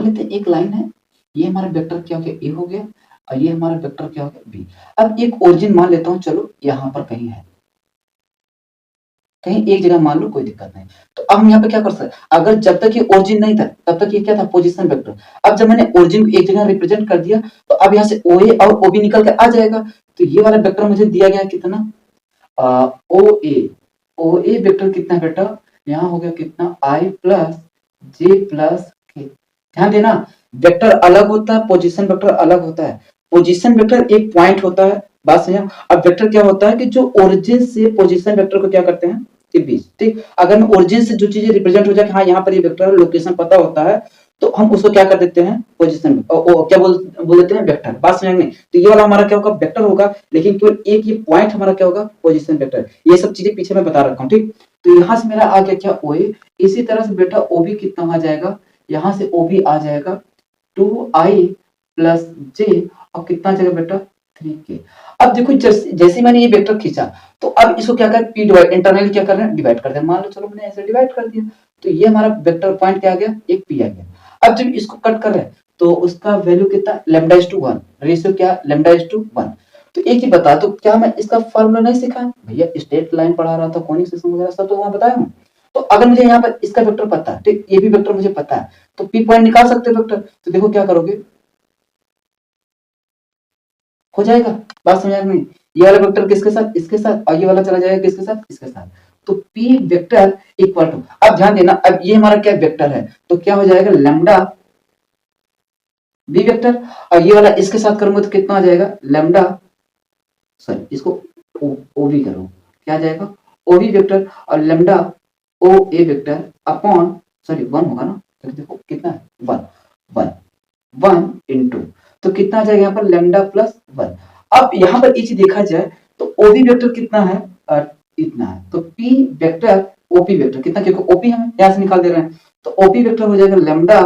लेते हैं एक लाइन है, ये हमारा वेक्टर क्या हो गया ए हो गया और ये हमारा वेक्टर क्या हो गया बी। अब एक ओरिजिन मान लेता हूँ, चलो यहाँ पर कहीं है, कहीं एक जगह मान लो, कोई दिक्कत नहीं। तो अब हम यहाँ पे क्या कर सकते, अगर जब तक ये ओरिजिन नहीं था तब तक ये क्या था पोजीशन वेक्टर। अब जब मैंने ओरिजिन को एक जगह रिप्रेजेंट कर दिया तो अब यहाँ से ओ ए और ओ बी निकल के आ जाएगा। तो ये वाला वेक्टर मुझे दिया गया कितना, ओ ए वेक्टर कितना बेटा, यहाँ हो गया कितना आई प्लस जे प्लस के। ध्यान देना, वेक्टर अलग होता है, पोजीशन वेक्टर अलग होता है। पोजीशन वेक्टर एक पॉइंट होता है, बात समझा। अब वेक्टर क्या होता है कि जो ओरिजिन से पोजीशन वेक्टर को क्या करते हैं के बीच, ठीक। अगर मैं ओरिजिन से जो चीजें रिप्रेजेंट हो जाए कि हाँ यहाँ पर ये वेक्टर लोकेशन पता होता है, तो हम उसको क्या कर देते हैं पोजीशन, क्या बोल देते हैं वेक्टर। बात समझ में। तो ये वाला हमारा क्या होगा वेक्टर होगा, लेकिन केवल एक ये पॉइंट हमारा क्या होगा पोजीशन वेक्टर। ये सब चीजें पीछे मैं बता रखा हूँ, ठीक। तो यहाँ से मेरा आ गया क्या ओ ए। इसी तरह से बेटा ओ बी कितना आ जाएगा, यहाँ से ओ बी आ जाएगा 2i प्लस जे और कितना आ जाएगा बेटा 3k। अब देखो जैसे मैंने ये वेक्टर खींचा तो अब इसको क्या कर पी डिवाइड, इंटरनली क्या कर रहे हैं डिवाइड कर दें। मान लो चलो मैंने ऐसे डिवाइड कर दिया, तो ये हमारा वेक्टर पॉइंट क्या आ गया, एक पी आ गया। अब जब इसको कट कर रहे हैं तो उसका वैल्यू कितना λ/1, रेशियो क्या λ/1। तो एक ही बता, तो क्या मैं इसका फॉर्मूला नहीं सीखा भैया, स्ट्रेट लाइन पढ़ा रहा था, कॉनिक सेक्शन वगैरह सब तो वहां बताया हूं। तो अगर मुझे यहाँ पर इसका वेक्टर पता है, ठीक, ये भी वेक्टर मुझे पता है, तो पी पॉइंट निकाल सकते हैं वेक्टर। तो देखो क्या करोगे, हो जाएगा। बात समझ में। ये वाला वेक्टर किसके साथ, इसके साथ, और ये वाला चला जाएगा किसके साथ, इसके साथ। तो पी वेक्टर इक्वल टू, अब ध्यान देना, अब ये हमारा क्या वेक्टर है, तो क्या हो जाएगा लैम्डा बी वेक्टर, और ये वाला इसके साथ करूंगा तो कितना आ जाएगा लैम्डा, सॉरी इसको ओ बी करो, क्या आ जाएगा ओ बी वेक्टर और लैम्डा ओ ए वेक्टर अपॉन, सॉरी 1 होगा ना, तो देखो कितना है 1 1 इंटू, तो कितना आ जाएगा यहाँ पर लैम्डा प्लस 1। अब यहाँ पर ये चीज देखा जाए तो ओबी वेक्टर कितना है, इतना है। तो पी वेक्टर ओपी वेक्टर कितना, क्योंकि ओपी हम यहाँ से निकाल दे रहे हैं, तो ओपी वेक्टर हो जाएगा लैम्डा,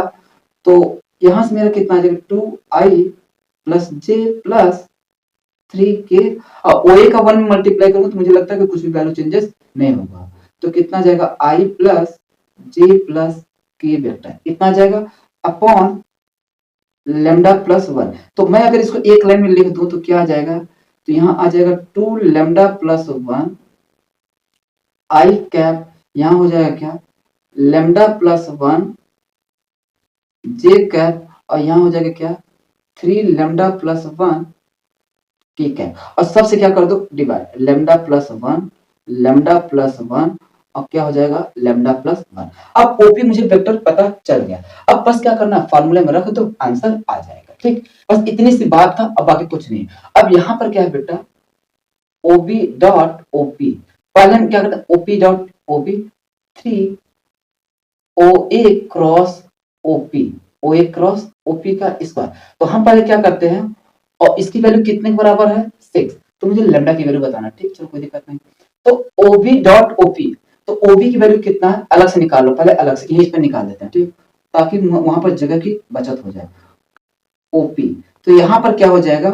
तो यहाँ से मेरा कितना आ जाएगा 2i प्लस जे प्लस 3k, और ओए का 1 में मल्टीप्लाई करूंगा तो मुझे लगता है कि कुछ भी वैल्यू चेंजेस नहीं होगा। तो कितना आ जाएगा i प्लस जे प्लस के वेक्टर, इतना आ जाएगा अपॉन लैम्डा प्लस 1। तो मैं अगर इसको एक लाइन में लिख दूं तो क्या आ जाएगा, तो यहाँ आ जाएगा 2 लैम्डा प्लस 1 आई कैप, यहाँ हो जाएगा क्या लैम्डा प्लस 1 जे कैप, और यहाँ हो जाएगा क्या 3 लैम्डा प्लस 1 के कैप, और सबसे क्या कर दो divide, lambda plus 1 lambda plus 1 और क्या हो जाएगा लैम्डा प्लस 1। अब ओपी मुझे वेक्टर पता चल गया, अब बस क्या करना फार्मूले में रख दो, आंसर आ जाएगा, ठीक। बस इतनी सी बात था, अब बाकी कुछ नहीं। अब यहाँ पर क्या है बेटा ओबी डॉट ओपी, पहले हम क्या करते हैं ओपी डॉट ओपी 3 ओ ए क्रॉस ओपी, ओ ए क्रॉस ओपी का स्क्वायर। तो हम पहले क्या करते हैं, और इसकी वैल्यू कितने के बराबर है 6, तो मुझे लैम्डा की वैल्यू बताना, ठीक, चलो कोई दिक्कत नहीं। तो ओबी डॉट ओपी, तो ओबी की वैल्यू कितना है अलग से निकाल लो, पहले अलग से यहीं पे निकाल देते हैं, ठीक, ताकि वहां पर जगह की बचत हो जाए। ओपी, तो यहाँ पर क्या हो जाएगा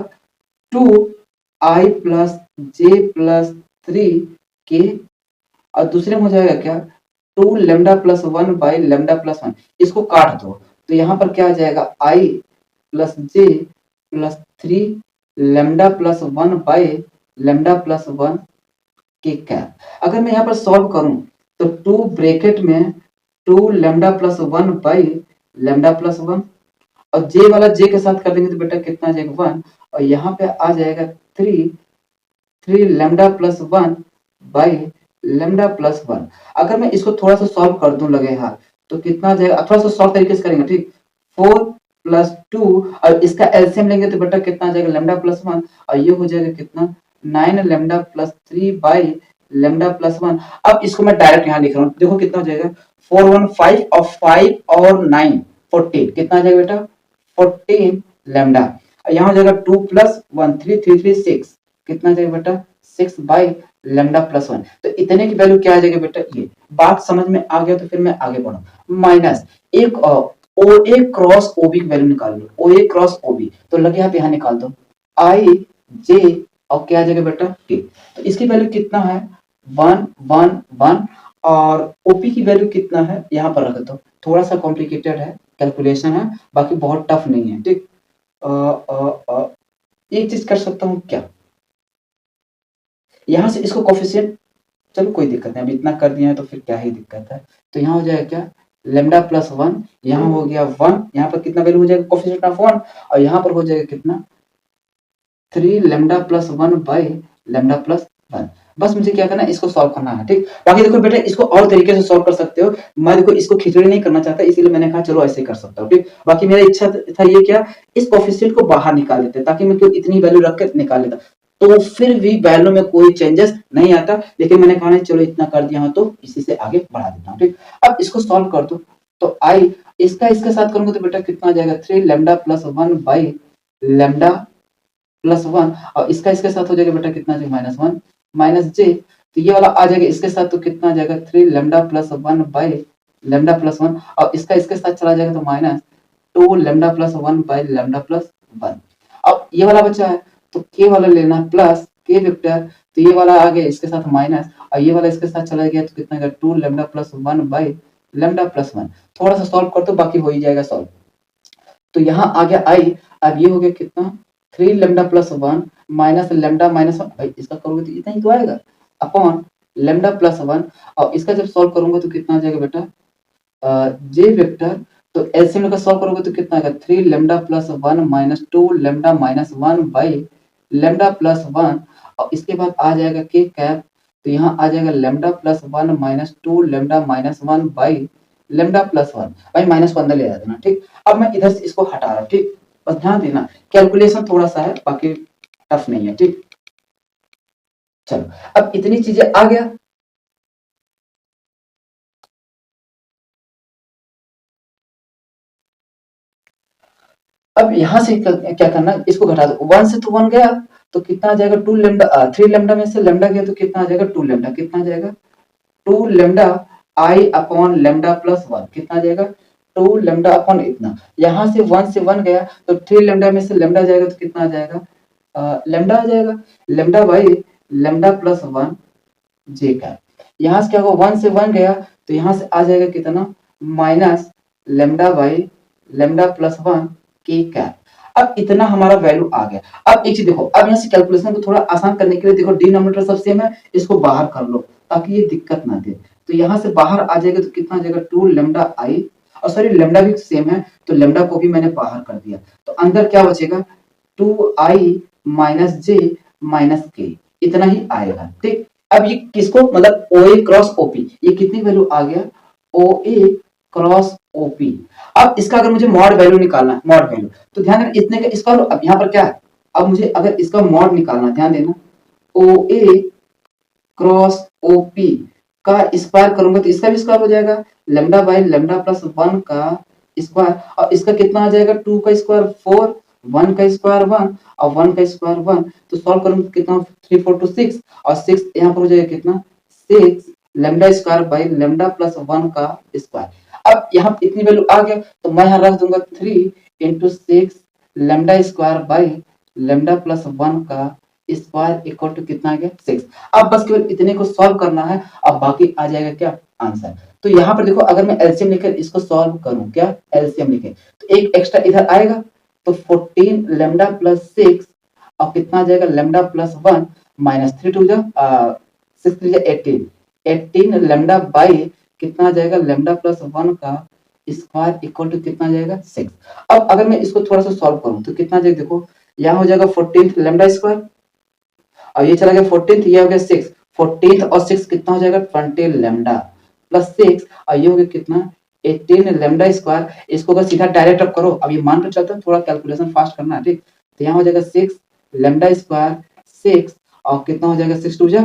2i प्लस जे प्लस 3k, और दूसरे में हो जाएगा क्या 2 lambda plus 1 by lambda plus 1, इसको काट दो तो यहाँ पर क्या आ जाएगा i plus J plus 3 lambda plus 1 by lambda plus 1 के कैप। अगर मैं यहाँ पर सॉल्व करूं तो 2 ब्रैकेट में 2 lambda plus 1 by lambda plus 1, और जे वाला जे के साथ कर देंगे तो बेटा कितना आ जाएगा 1, और यहाँ पे आ जाएगा 3 lambda plus 1 by lambda plus 1। अगर मैं इसको थोड़ा सा सॉल्व कर दूं लगे हाथ तो कितना आ जाएगा, थोड़ा सा सॉल्व तरीके से करेंगे, ठीक। 4 प्लस 2 और इसका एलसीएम लेंगे तो बेटा कितना आ जाएगा लैम्डा प्लस 1, और ये हो जाएगा कितना 9 lambda plus 3 by lambda plus 1। अब इसको मैं डायरेक्ट यहाँ लिख रहा हूँ, देखो कितना हो जाएगा 415 और 5 और 9 14, कितना आ जाएगा बेटा 14 लैम्डा, यहाँ हो जाएगा 2 प्लस 1 3 3 3 6, कितना आ जाएगा बेटा 6 बाई लैम्डा प्लस 1। तो इतने की वैल्यू क्या आ जाएगी बेटा, ये बात समझ में आ गया तो फिर मैं आगे बढ़ू। माइनस एक ओ ए क्रॉस ओबी की वैल्यू निकाल लो, ओ ए क्रॉस ओबी, तो लगे आप यहाँ निकाल दो आई जे और क्या आ जाएगा बेटा के। तो इसकी वैल्यू कितना है 1 1 1, और ओपी की वैल्यू कितना है यहाँ पर रख दो, थोड़ा सा कॉम्प्लिकेटेड है, कैलकुलेशन है, बाकी बहुत टफ नहीं है, ठीक। एक चीज कर सकता हूँ क्या, यहाँ से इसको कोफिशिएंट, चलो कोई दिक्कत नहीं, अभी इतना कर दिया है तो फिर क्या ही दिक्कत है। तो यहाँ हो जाएगा क्या, लेमडा प्लस वन, यहाँ हो गया वन, यहाँ पर कितना वैल्यू हो जाएगा कोफिशिएंट ऑफ वन, और यहाँ पर हो जाएगा कितना, 3 lambda plus one by lambda plus one. बस मुझे क्या करना है, इसको सॉल्व करना है, ठीक। बाकी देखो बेटा, इसको और तरीके से सॉल्व कर सकते हो, मैं देखो इसको खिचड़ी नहीं करना चाहता, इसीलिए मैंने कहा चलो ऐसे कर सकता हूँ, ठीक। बाकी मेरा इच्छा था ये क्या, इस कोफिशिएंट को बाहर निकाल देते ताकि मैं क्यों इतनी वैल्यू रख के निकाल लेता, तो फिर भी वैल्यू में कोई चेंजेस नहीं आता, लेकिन मैंने कहा नहीं चलो इतना कर दिया हूं तो इसी से आगे बढ़ा देता हूँ, ठीक। अब इसको सॉल्व कर दो, तो आई इसका इसके साथ करूंगा तो बेटा कितना आ जाएगा, 3 lambda plus one by lambda plus one, और इसका इसके साथ हो जाएगा बेटा कितना आ जाएगा, माइनस वन माइनस जे, तो ये वाला आ जाएगा इसके साथ तो कितना आ जाएगा, 3 lambda plus one by lambda plus one, और इसका इसके साथ चला जाएगा तो minus 2 lambda plus one by lambda plus one. अब ये वाला बचा है तो के वाला लेना प्लस के वेक्टर, तो ये वाला आ गया इसके साथ माइनस, और ये वाला इसके साथ चला गया तो कितना आएगा, 2 lambda plus one by lambda plus one. थोड़ा सा सॉल्व कर दो, बाकी हो ही जाएगा सॉल्व। तो यहाँ आ गया आई, अब ये हो गया कितना, 3 lambda plus one minus lambda minus one, भाई इसका करोगे तो इतना ही तो आएगा, अपॉन लेमडा प्लस वन, और इसका जब सॉल्व करूंगा तो कितना आ जाएगा बेटा, जे वेक्टर, तो एलसीएम का सॉल्व करोगे तो कितना आएगा, 3 lambda plus one minus 2 lambda minus one by lambda plus one, और इसके बाद आ जाएगा के कैप, तो यहाँ आ जाएगा lambda plus one minus 2 lambda minus one by lambda plus one, भाई माइनस वन ले आ देना, ठीक। अब मैं इधर से इसको हटा रहा हूँ, ठीक। बस ध्यान देना, कैलकुलेशन थोड़ा सा है, बाकी टफ नहीं है, ठीक। चलो, अब इतनी चीजें आ गया, अब यहाँ से क्या करना, इसको घटा दो, वन से तो वन गया तो कितना आ जाएगा, 2 लेमडा, 3 लेमडा में से लेमडा गया तो कितना आ जाएगा, 2 लेमडा, कितना आ जाएगा, 2 lambda I upon lambda plus one, कितना आ जाएगा, 2 लेमडा अपॉन इतना, यहाँ से वन गया तो 3 लेमडा में से लेमडा जाएगा तो कितना आ जाएगा, लेमडा आ जाएगा, lambda by lambda plus one J का, यहाँ से क्या होगा, वन से वन गया तो यहाँ से आ जाएगा कितना, minus lambda by lambda plus one के कैप। अब इतना हमारा वैल्यू आ गया। अब एक चीज देखो, अब यहाँ से कैलकुलेशन को थोड़ा आसान करने के लिए देखो, डिनोमिनेटर सब सेम है, इसको बाहर कर लो ताकि ये दिक्कत ना दे। तो यहाँ से बाहर आ जाएगा तो कितना आ जाएगा, 2 लेमडा आई, और सॉरी लेमडा भी सेम है तो लेमडा को भी मैंने बाहर कर दिया, तो अंदर क्या बचेगा, 2i माइनस जे माइनस के, इतना ही आएगा, ठीक। अब ये किसको, मतलब ओ ए क्रॉस ओपी, ये कितनी वैल्यू आ गया, ओ ए क्रॉस ओपी। अब इसका अगर मुझे मॉड वैल्यू निकालना है, मॉड वैल्यू, तो ध्यान देना इतने का इसका, अब यहाँ पर क्या है, अब मुझे अगर इसका मॉड निकालना, ध्यान देना, ओ ए क्रॉस ओपी का स्क्वायर करूंगा तो इसका भी स्क्वायर हो जाएगा, lambda by lambda plus one का स्क्वायर, और इसका कितना आ जाएगा, 2 का स्क्वायर 4, 1 का स्क्वायर 1, और 1 का स्क्वायर 1, तो सॉल्व करूंगा तो कितना, 3 4 टू 6, और 6 यहाँ पर हो जाएगा कितना, 6 lambda square by lambda plus one का स्क्वायर। अब यहाँ इतनी वैल्यू आ गया तो मैं यहाँ रख दूंगा 3 into 6 lambda square by lambda plus one का स्क्वायर इक्वल टू कितना आ गया, 6। अब बस केवल इतने को सॉल्व करना है, अब बाकी आ जाएगा क्या, आंसर। तो यहाँ पर देखो, अगर मैं एलसीएम लेकर इसको सॉल्व करूं, क्या एलसीएम लेके, तो एक एक्स्ट्रा इधर आएगा, तो 14 लेमडा प्लस 6, और कितना आ जाएगा, लेमडा प्लस वन माइनस 3 टू जा 6 3 18, 18 लेमडा बाई कितना आ जाएगा, लेमडा प्लस वन का स्क्वायर इक्वल टू कितना आ जाएगा, 6। अब अगर मैं इसको थोड़ा सा सॉल्व करूं तो कितना आ जाएगा, देखो यहाँ हो जाएगा 14 लेमडा स्क्वायर, और ये चला गया 14, ये हो गया 6, 14 और 6 कितना हो जाएगा, 20 लेमडा प्लस 6, और ये हो गया कितना, 18 लेमडा स्क्वायर। इसको अगर सीधा डायरेक्ट अप करो, अब ये मान कर चलते हैं, थोड़ा कैलकुलेशन फास्ट करना है, ठीक। तो यहाँ हो जाएगा 6 लेमडा स्क्वायर 6, और कितना हो जाएगा, 6 टू जा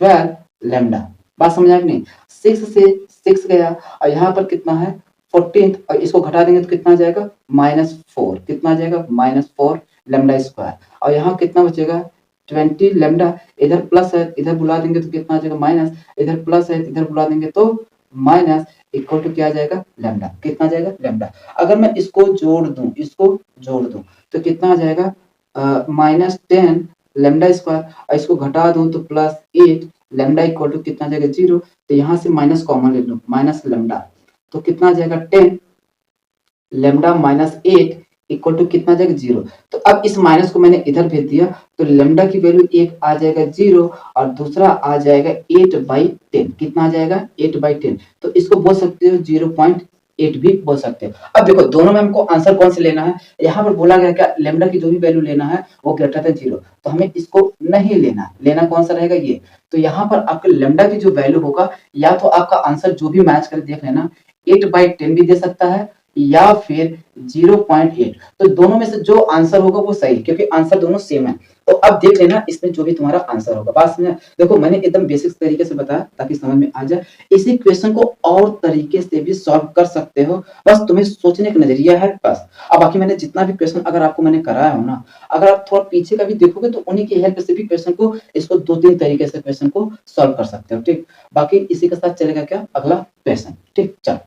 12 लेमडा। बात समझ आएगी नहीं, 6 से 6 गया, और यहाँ पर कितना है 14, और इसको घटा देंगे तो कितना आ जाएगा, -4, कितना आ जाएगा, -4 लेमडा स्क्वायर, और यहाँ कितना बचेगा, 20 लेमडा, इधर प्लस है इधर बुला देंगे तो कितना आ जाएगा, माइनस, इधर प्लस है इधर बुला देंगे तो माइनस, इक्वल टू क्या आ जाएगा, लेमडा, कितना आ जाएगा, लेमडा। अगर मैं इसको जोड़ दूं, तो कितना आ जाएगा, -10 लेमडा स्क्वायर, और इसको घटा दूं तो +8 लेमडा इक्वल टू कितना आ जाएगा, 0। तो यहाँ से माइनस कॉमन ले लो, माइनस लेमडा, तो कितना आ जाएगा 10, लेमडा माइनस 8 इक्वल टू कितना आ जाएगा 0। तो अब इस माइनस को मैंने इधर भेज दिया, तो लेमडा की वैल्यू एक आ जाएगा 0 और दूसरा आ जाएगा 8/10। कितना आ जाएगा 8/10। तो इसको बोल सकते हो 0.8 भी बोल सकते हो। अब देखो दोनों में हमको आंसर कौन से लेना है, यहाँ पर बोला गया क्या लेमडा की जो भी वैल्यू लेना है वो ग्रेटर देन 0, तो हमें इसको नहीं लेना, लेना कौन सा रहेगा ये। तो यहाँ पर आपके लेमडा की जो वैल्यू होगा, या तो आपका आंसर जो भी मैच कर देख लेना 8/10 भी दे सकता है या फिर 0.8। तो दोनों में से जो आंसर होगा वो सही, क्योंकि आंसर दोनों सेम है। तो अब देख लेना इसमें जो भी तुम्हारा आंसर होगा। बात समझ, देखो मैंने एकदम बेसिक तरीके से बताया ताकि समझ में आ जाए। इसी क्वेश्चन को और तरीके से भी सॉल्व कर सकते हो, बस तुम्हें सोचने का नजरिया है बस। अब बाकी मैंने जितना भी क्वेश्चन अगर आपको मैंने कराया हो ना, अगर आप थोड़ा पीछे का भी देखोगे तो उन्हीं की हेल्प से भी क्वेश्चन को, इसको 2-3 तरीके से क्वेश्चन को सॉल्व कर सकते हो। ठीक, बाकी इसी के साथ चलेगा क्या अगला क्वेश्चन। ठीक, चलो।